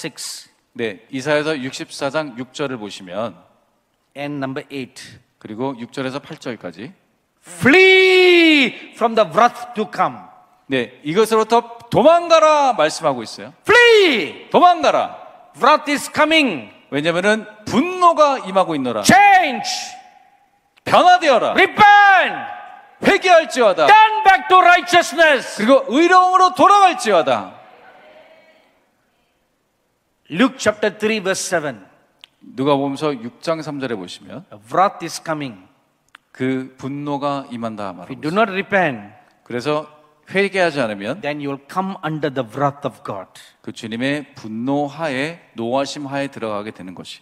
6 네, 이사야서 64장 6절을 보시면 and number 8. 그리고 6절에서 8절까지 Flee from the wrath to come. 네, 이것으로부터 도망가라 말씀하고 있어요. Flee! 도망가라. Wrath is coming. 왜냐면은 분노가 임하고 있노라. Change. 변화되어라. Repent. 회개할지어다. Turn back to righteousness. 그리고 의로움으로 돌아갈지어다. Luke chapter 3 verse 7. 누가복음서 6장 3절에 보시면 Wrath is coming. 그 분노가 임한다 If 말하고 you do 있어요. not repent, 그래서 회개하지 않으면 then you will come under the wrath of God. 그 주님의 분노 하에 노하심 하에 들어가게 되는 것이.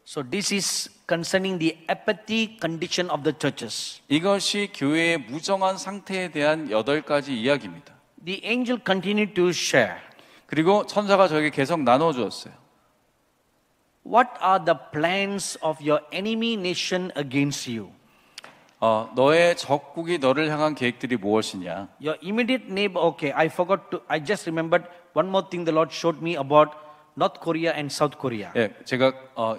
So this is concerning the apathy condition of the churches. 이것이 교회의 무정한 상태에 대한 8가지 이야기입니다. The angel continued to share. 그리고 천사가 저에게 계속 나눠 주었어요. What are the plans of your enemy nation against you? 너의 적국이 너를 향한 계획들이 무엇이냐? Your immediate neighbor, okay, I just remembered one more thing the Lord showed me about North Korea and South Korea. 예, 제가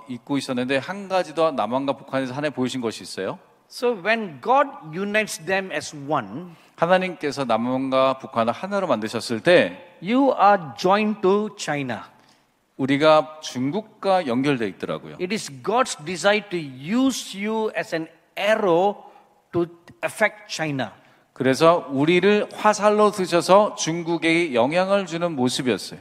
잊고 있었는데 한 가지 더 남한과 북한에서 하나에 보이신 것이 있어요. So when God unites them as one, 하나님께서 남한과 북한을 하나로 만드셨을 때 you are joined to China. 우리가 중국과 연결되어 있더라고요. It is God's desire to use you as an arrow to affect China. 그래서 우리를 화살로 쓰셔서 중국에 영향을 주는 모습이었어요.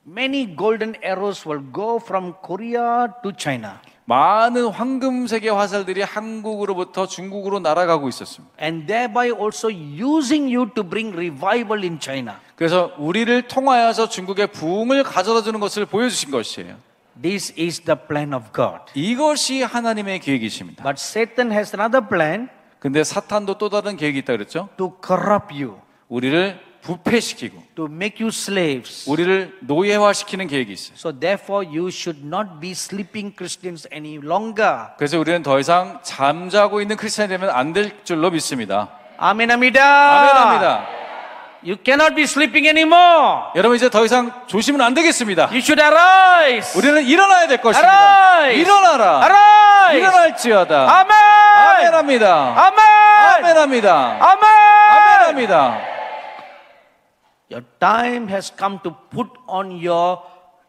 Many golden arrows will go from Korea to China. 많은 황금색의 화살들이 한국으로부터 중국으로 날아가고 있었습니다. And thereby also using you to bring revival in China. 그래서 우리를 통하여서 중국의 부흥을 가져다 주는 것을 보여주신 것이에요. This is the plan of God. 이것이 하나님의 계획이십니다. But Satan has another plan 근데 사탄도 또 다른 계획이 있다 그랬죠? to corrupt you, 우리를 부패시키고 to make you slaves. 우리를 노예화시키는 계획이 있어요. So therefore you should not be sleeping Christians any longer. 그래서 우리는 더 이상 잠자고 있는 크리스찬이 되면 안 될 줄로 믿습니다. 아멘합니다. 아멘합니다. You cannot be sleeping anymore. 여러분 이제 더 이상 조심은 안 되겠습니다. You should arise. 우리는 일어나야 될 것입니다. Arise. 일어나라. Arise. 일어날지어다. 아멘. 아멘합니다. 아멘. 아멘합니다. 아멘. 아멘합니다. Your time has come to put on your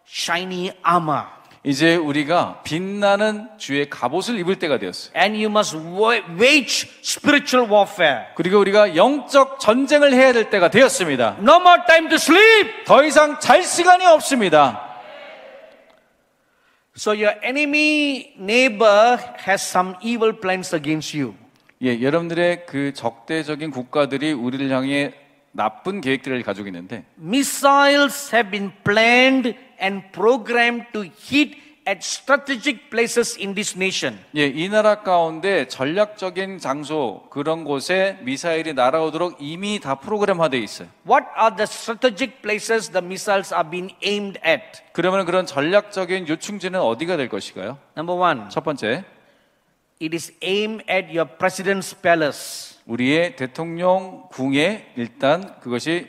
shiny armor. 이제 우리가 빛나는 주의 갑옷을 입을 때가 되었어요. And you must wage spiritual warfare. 그리고 우리가 영적 전쟁을 해야 될 때가 되었습니다. No more time to sleep. 더 이상 잘 시간이 없습니다. So your enemy neighbor has some evil plans against you. 예, 여러분들의 그 적대적인 국가들이 우리를 향해 나쁜 계획들을 가지고 있는데 Missiles have been planned and programmed to hit at strategic places in this nation. 예, 이 나라 가운데 전략적인 장소 그런 곳에 미사일이 날아오도록 이미 다 프로그램화되어 있어요. What are the strategic places the missiles are being aimed at? 그러면 그런 전략적인 요충지는 어디가 될 것인가요? Number one, 첫 번째, it is aimed at your president's palace. 우리의 대통령 궁에 일단 그것이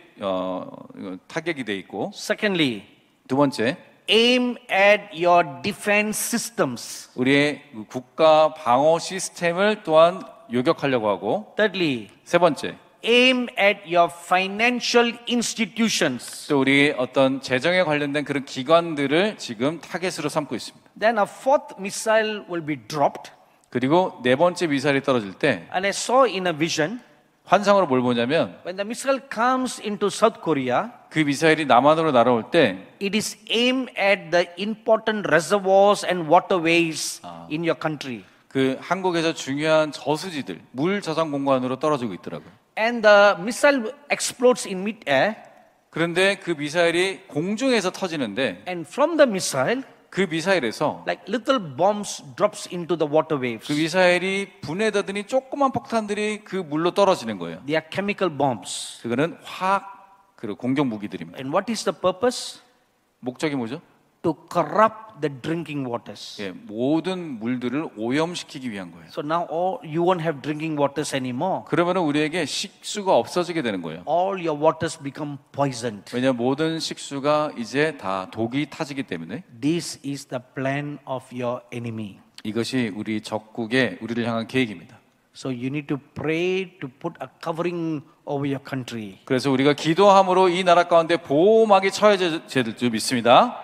타격이 돼 있고, Secondly, 두 번째, aim at your defense systems. 우리의 국가 방어 시스템을 또한 요격하려고 하고, Thirdly, 세 번째, aim at your financial institutions. 또 우리의 어떤 재정에 관련된 그런 기관들을 지금 타겟으로 삼고 있습니다. Then a fourth missile will be dropped. 그리고 네 번째 미사일이 떨어질 때 And I saw in a vision, 환상으로 뭘 보냐면 when the missile comes into South Korea, 그 미사일이 남한으로 날아올 때 it is aimed at the important reservoirs and waterways in your country. 그 한국에서 중요한 저수지들, 물 저장 공간으로 떨어지고 있더라고요. And the missile explodes in mid-air. 그런데 그 미사일이 공중에서 터지는데 And from the missile, 그 미사일에서 like little bombs drops into the water waves. 그 미사일이 분해되더니 조그만 폭탄들이 그 물로 떨어지는 거예요. They are chemical bombs. 그거는 화학 그리고 공격 무기들입니다. And what is the purpose? 목적이 뭐죠? to corrupt the drinking waters. 예, 모든 물들을 오염시키기 위한 거예요. So now you won't have drinking waters anymore. 그러면 우리에게 식수가 없어지게 되는 거예요. All your waters become poisoned. 왜냐하면 모든 식수가 이제 다 독이 타지기 때문에. This is the plan of your enemy. 이것이 우리 적국의 우리를 향한 계획입니다. So you need to pray to put a covering over your country. 그래서 우리가 기도함으로 이 나라 가운데 보호막이 처해질 줄 믿습니다.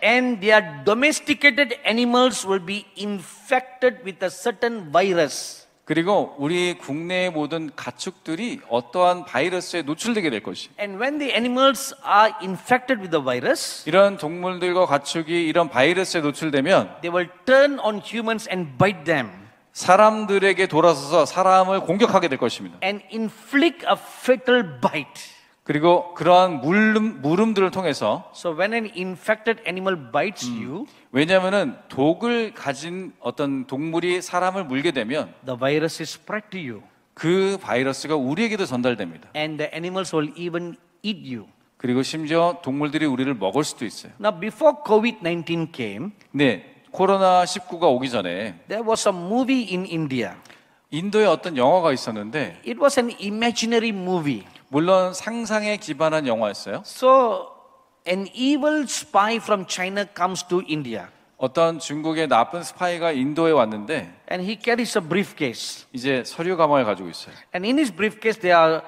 And their domesticated animals will be infected with a certain virus. 그리고 우리 국내의 모든 가축들이 어떠한 바이러스에 노출되게 될 것이. And when the animals are infected with the virus, 이런 동물들과 가축이 이런 바이러스에 노출되면 they will turn on humans and bite them. 사람들에게 돌아서서 사람을 공격하게 될 것입니다. And inflict a fatal bite. 그리고 그러한 물음들을 통해서 So when an infected animal bites you, 왜냐하면은 독을 가진 어떤 동물이 사람을 물게 되면 the virus is spread to you. 그 바이러스가 우리에게도 전달됩니다. And the animals will even eat you. 그리고 심지어 동물들이 우리를 먹을 수도 있어요. Now before COVID-19 came, 네, 코로나19가 오기 전에 there was a movie in India. 인도에 어떤 영화가 있었는데 It was an imaginary movie. 물론 상상에 기반한 영화였어요. So an evil spy from China comes to India. 어떤 중국의 나쁜 스파이가 인도에 왔는데 And he carries a briefcase. 이제 서류 가방을 가지고 있어요. And in his briefcase there are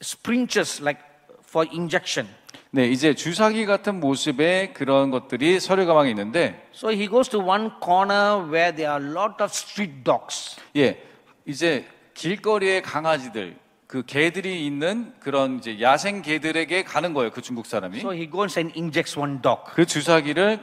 syringes like for injection. 네, 이제 주사기 같은 모습의 그런 것들이 서류 가방에 있는데 So he goes to one corner where there are a lot of street dogs. 예, 이제 길거리의 강아지들 그 개들이 있는 그런 이제 야생 개들에게 가는 거예요. 그 중국 사람이. So he goes and injects one dog. 그 주사기를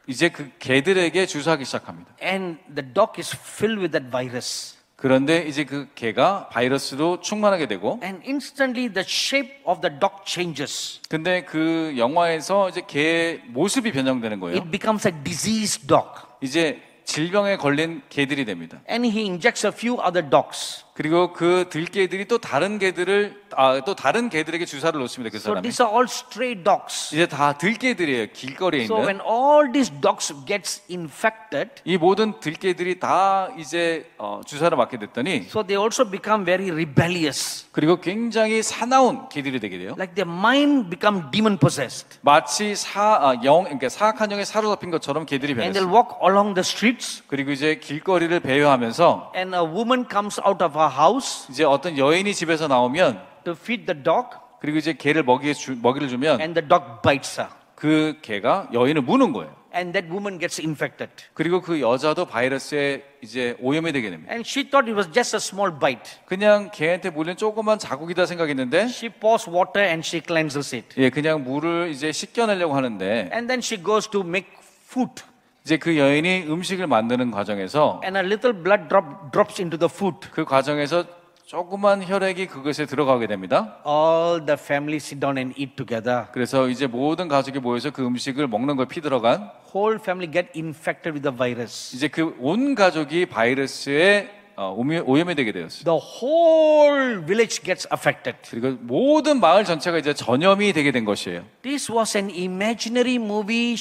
이제 그 개들에게 주사하기 시작합니다. And the dog is filled with that virus. 그런데 이제 그 개가 바이러스로 충만하게 되고 And instantly the shape of the dog changes. 근데 그 영화에서 이제 개의 모습이 변형되는 거예요. It becomes a diseased dog. 이제 질병에 걸린 개들이 됩니다. And he injects a few other dogs. 그리고 그 들개들이 또 다른 개들에게 주사를 놓습니다. 그 So 사람이. these are all stray dogs. 이제 다 들개들이에요. 길거리에 So when 있는. all these dogs gets infected, 이 모든 들개들이 다 이제 주사를 맞게 됐더니 so they also become very rebellious. 그리고 굉장히 사나운 개들이 되게 돼요. Like their mind become demon possessed. 마치 그러니까 사악한 영에 사로잡힌 것처럼 개들이 And they'll 변했어요. walk along the streets. 그리고 이제 길거리를 배회하면서 And a woman comes out of her house 이제 어떤 여인이 집에서 나오면 to feed the dog. 그리고 이제 개를 먹이를 주면 And the dog bites her. 그 개가 여인을 무는 거예요. And that woman gets infected. 그리고 그 여자도 바이러스에 이제 오염이 되게 됩니다. And she thought it was just a small bite. 그냥 개한테 물린 조그만 자국이다 생각했는데 She pours water and she cleanses it. 예, 그냥 물을 이제 씻겨내려고 하는데 And then she goes to make food. 이제 그 여인이 음식을 만드는 과정에서 And a little blood drops into the food. 그 과정에서 조그만 혈액이 그것에 들어가게 됩니다. All the family sit down and eat together. 그래서 이제 모든 가족이 모여서 그 음식을 먹는 걸 피 들어간 Whole family get infected with the virus. 이제 그 온 가족이 바이러스에 오염이 되게 되었어요. The whole village gets affected. 그리고 모든 마을 전체가 이제 전염이 되게 된 것이에요. This was an imaginary movie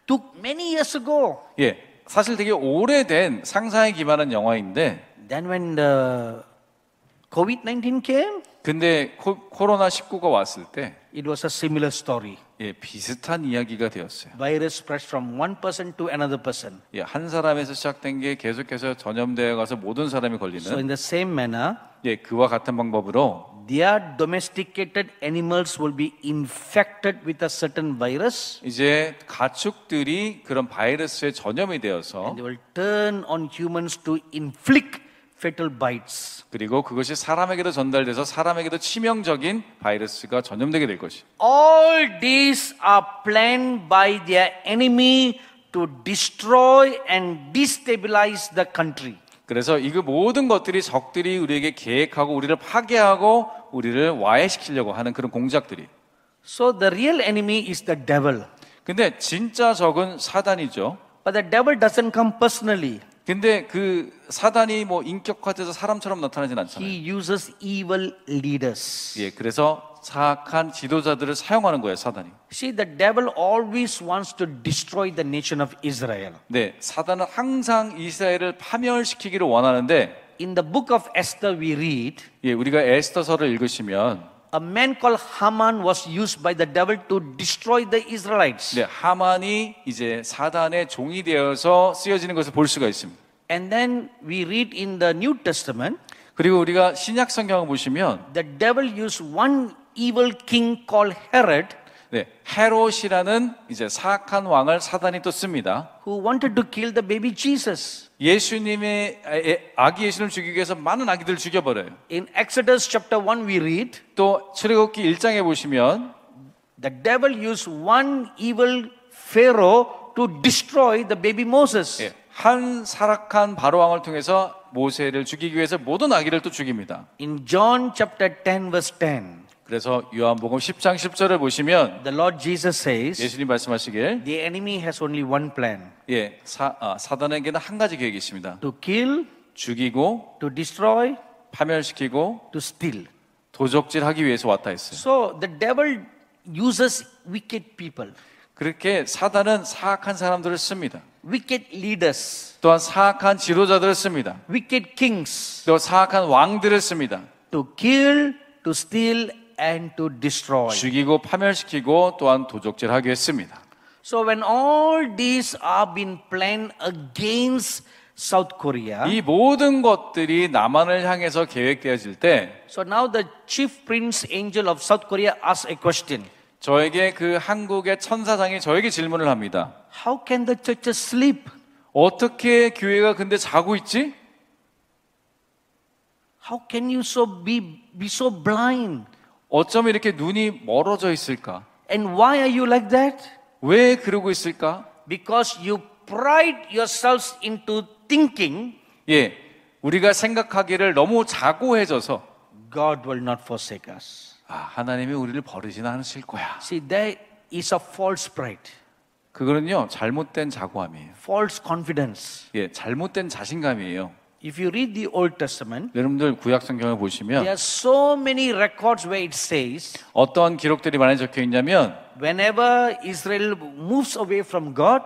took many years ago. 예, 사실 되게 오래된 상상에 기반한 영화인데 Then when the COVID-19 came, 근데 코로나19가 왔을 때 it was a similar story. 예, 비슷한 이야기가 되었어요. Virus spreads from one person to another person. 예, 한 사람에서 시작된 게 계속해서 전염되어 가서 모든 사람이 So in 걸리는 the same manner, 예, 그와 같은 방법으로 their domesticated animals will be infected with a certain virus. 이제 가축들이 그런 바이러스에 전염이 되어서 They will turn on humans to inflict fatal bites. 그리고 그것이 사람에게도 전달돼서 사람에게도 치명적인 바이러스가 전염되게 될 것이. All these are planned by their enemy to destroy and destabilize the country. 그래서 이 모든 것들이 적들이 우리에게 계획하고 우리를 파괴하고 우리를 와해시키려고 하는 그런 공작들이. So the real enemy is the devil. 근데 진짜 적은 사단이죠. But the devil doesn't come personally. 근데 그 사단이 뭐 인격화돼서 사람처럼 나타나진 않잖아요. He uses evil leaders. 예, 그래서 사악한 지도자들을 사용하는 거예요, 사단이. See, the devil always wants to destroy the nation of Israel. 네, 사단은 항상 이스라엘을 파멸시키기를 원하는데, In the book of Esther we read, 예, 우리가 에스더서를 읽으시면 a man called Haman was used by the devil to destroy the Israelites. 네, 하만이 이제 사단의 종이 되어서 쓰여지는 것을 볼 수가 있습니다. And then we read in the New Testament, 그리고 우리가 신약 성경을 보시면 the devil used one evil king called Herod, 네, 헤롯이라는 이제 사악한 왕을 사단이 또 씁니다. who wanted to kill the baby Jesus. 예수님의 아기 예수를 죽이기 위해서 많은 아기들을 죽여버려요. In Exodus chapter 1 we read, 또 출애굽기 1장에 보시면 the devil used one evil Pharaoh to destroy the baby Moses. 예, 한 사악한 바로 왕을 통해서 모세를 죽이기 위해서 모든 아기를 또 죽입니다. In John chapter 10 verse 10, 그래서 요한복음 10장 10절을 보시면 the Lord Jesus says, 예수님 말씀하시길 the enemy has only one plan, 예, 사단에게는 한 가지 계획이 있습니다. to kill, 죽이고 to destroy, 파멸시키고 to steal. 도적질하기 위해서 왔다 했어요. So the devil uses wicked people, 그렇게 사단은 사악한 사람들을 씁니다. wicked leaders, 또한 사악한 지도자들을 씁니다. wicked kings 또 사악한 왕들을 씁니다. to kill, to steal, and to destroy. 죽이고 파멸시키고 또한 도적질하게 했습니다. So when all these are being planned against South Korea, 이 모든 것들이 남한을 향해서 계획되어질 때 so now the chief prince angel of South Korea asks a question. 저에게 그 한국의 천사장이 저에게 질문을 합니다. How can the churches sleep? 어떻게 교회가 근데 자고 있지? How can you be so blind? 어쩜 이렇게 눈이 멀어져 있을까? And why are you like that? 왜 그러고 있을까? Because you pride yourselves into thinking 예, 우리가 생각하기를 너무 자고해져서 God will not forsake us. 하나님이 우리를 버리지는 않으실 거야. See, there is a false pride, 그거는요, 잘못된 자고함이에요. false confidence. 예, 잘못된 자신감이에요. If you read the Old Testament, 여러분들 구약 성경을 there 보시면 are so many records where it says, 어떤 기록들이 많이 적혀 있냐면 whenever Israel moves away from God,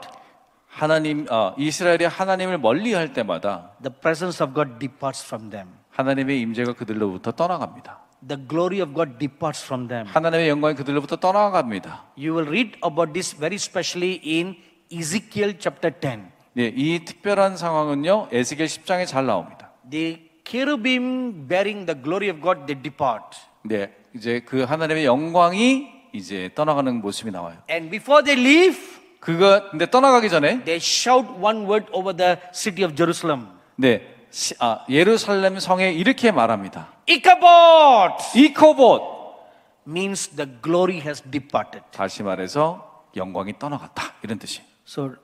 이스라엘이 하나님을 멀리할 때마다 the presence of God departs from them. 하나님의 임재가 그들로부터 떠나갑니다. The glory of God departs from them. 하나님의 영광이 그들로부터 떠나갑니다. You will read about this very specially in Ezekiel chapter 10. 네, 이 특별한 상황은요, 에스겔 10장에 잘 나옵니다. The cherubim bearing the glory of God, they depart. 네, 이제 그 하나님의 영광이 이제 떠나가는 모습이 나와요. And before they leave, 근데 떠나가기 전에 they shout one word over the city of Jerusalem. 네, 예루살렘 성에 이렇게 말합니다. Ichabod! 이코봇! Means the glory has departed. 다시 말해서 영광이 떠나갔다, 이런 뜻이. So,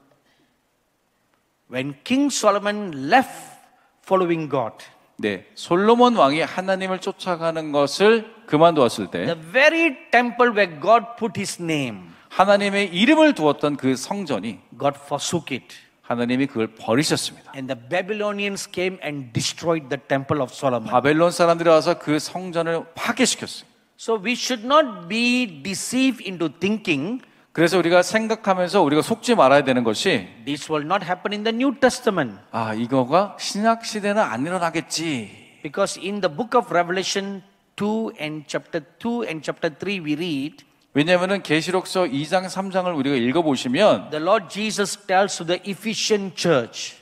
when King Solomon left following God, 네, 솔로몬 왕이 하나님을 쫓아가는 것을 그만두었을 때 the very temple where God put his name, 하나님의 이름을 두었던 그 성전이 God forsook it. 하나님이 그걸 버리셨습니다. And the Babylonians came and destroyed the temple of Solomon. 바벨론 사람들이 와서 그 성전을 파괴시켰어요. So we should not be deceived into thinking 그래서 우리가 생각하면서 우리가 속지 말아야 되는 것이 this will not happen in the New Testament. 이거가 신약 시대는 안 일어나겠지. Because in the book of Revelation 2 and chapter 3 we read, 왜냐하면은 계시록서 2장 3장을 우리가 읽어보시면 the Lord Jesus tells to the Ephesian church,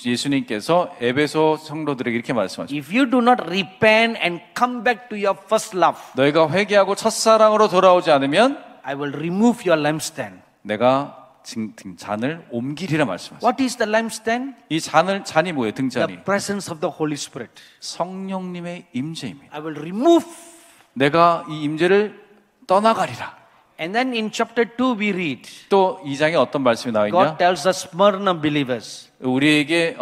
예수님께서 에베소 성도들에게 이렇게 말씀하십니다. if you do not repent and come back to your first love, 너희가 회개하고 첫사랑으로 돌아오지 않으면 I will remove your lampstand. 내가 잔을 옮기리라 말씀하십니다. What is the lampstand? 이 잔이 뭐예요? 등잔이. The presence of the Holy Spirit. 성령님의 임재입니다. I will remove. 내가 이 임재를 떠나가리라. And then in chapter 2 we read, 또 2장에 어떤 말씀이 나와 있냐? God tells the Smyrna believers, 우리에게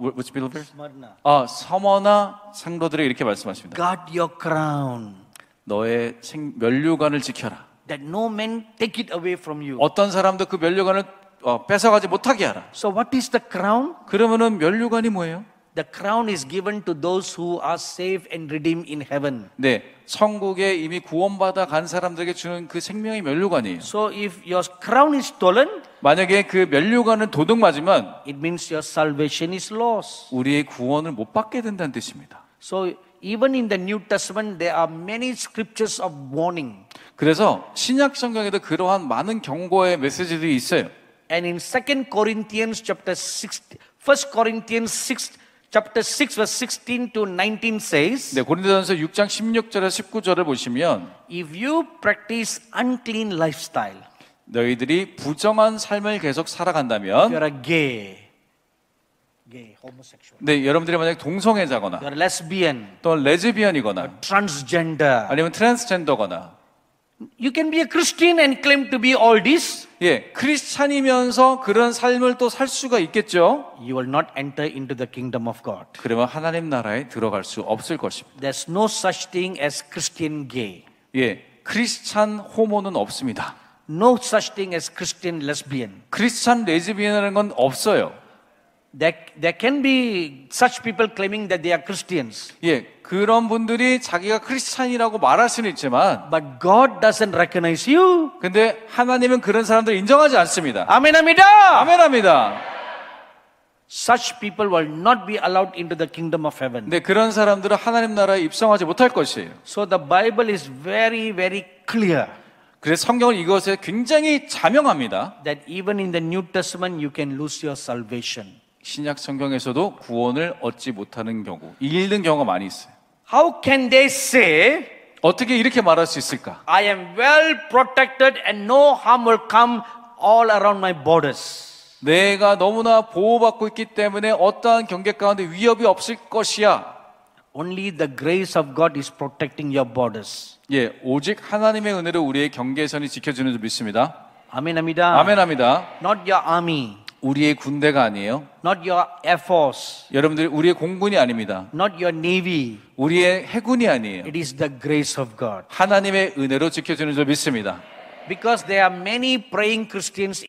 which believers? Smyrna, 서머나 성도들에게 이렇게 말씀하십니다. guard your crown, 너의 면류관을 지켜라. that no man take it away from you. 어떤 사람도 그 면류관을 뺏어가지 못하게 하라. So what is the crown? 그러면은 면류관이 뭐예요? the crown is given to those who are saved and redeemed in heaven. 네, 천국에 이미 구원받아 간 사람들에게 주는 그 생명의 면류관이에요. So if your crown is stolen, 만약에 그 면류관은 도둑 맞으면 it means your salvation is lost. 우리의 구원을 못 받게 된다는 뜻입니다. So even in the New Testament, there are many scriptures of warning. 그래서 신약 성경에도 그러한 많은 경고의 메시지들이 있어요. And in 2 Corinthians chapter 6, 1 Corinthians 6, chapter 6 verse 16 to 19 says, 네, 고린도전서 6장 16절에서 19절을 보시면 if you practice unclean lifestyle, 너희들이 부정한 삶을 계속 if 살아간다면 you're a gay, homosexual, 네, 여러분들이 만약 동성애자거나 you're a lesbian, 또 레즈비언이거나 transgender, 아니면 트랜스젠더거나 you can be a Christian and claim to be all this. 예, 크리스찬이면서 그런 삶을 또 살 수가 있겠죠. You will not enter into the kingdom of God. 그러면 하나님 나라에 들어갈 수 없을 것입니다. There's no such thing as Christian gay. 예, 크리스찬 호모는 없습니다. No such thing as Christian lesbian. 크리스찬 레즈비언이라는 건 없어요. There can be such people claiming that they are Christians. 예, 그런 분들이 자기가 크리스찬이라고 말할 수는 있지만 But God doesn't recognize you. 근데 하나님은 그런 사람들을 인정하지 않습니다. Amenamida. 아멘합니다. Such people will not be allowed into the kingdom of heaven. 근데 그런 사람들은 하나님 나라에 입성하지 못할 것이에요. So the Bible is very, very clear 그래서 성경은 이것에 굉장히 자명합니다. that even in the New Testament you can lose your salvation. 신약 성경에서도 구원을 얻지 못하는 경우, 잃는 경우가 많이 있어요. How can they say, 어떻게 이렇게 말할 수 있을까? I am well protected and no harm will come all around my borders? 내가 너무나 보호받고 있기 때문에 어떠한 경계 가운데 위협이 없을 것이야. Only the grace of God is protecting your borders. 예, 오직 하나님의 은혜로 우리의 경계선이 지켜주는 줄 믿습니다. Amenamida. 아멘합니다. Not your army, 우리의 군대가 아니에요. not your air force, 여러분들 우리의 공군이 아닙니다. not your navy. 우리의 해군이 아니에요. It is the grace of God. 하나님의 은혜로 지켜주는 줄 믿습니다. Because there are many praying Christians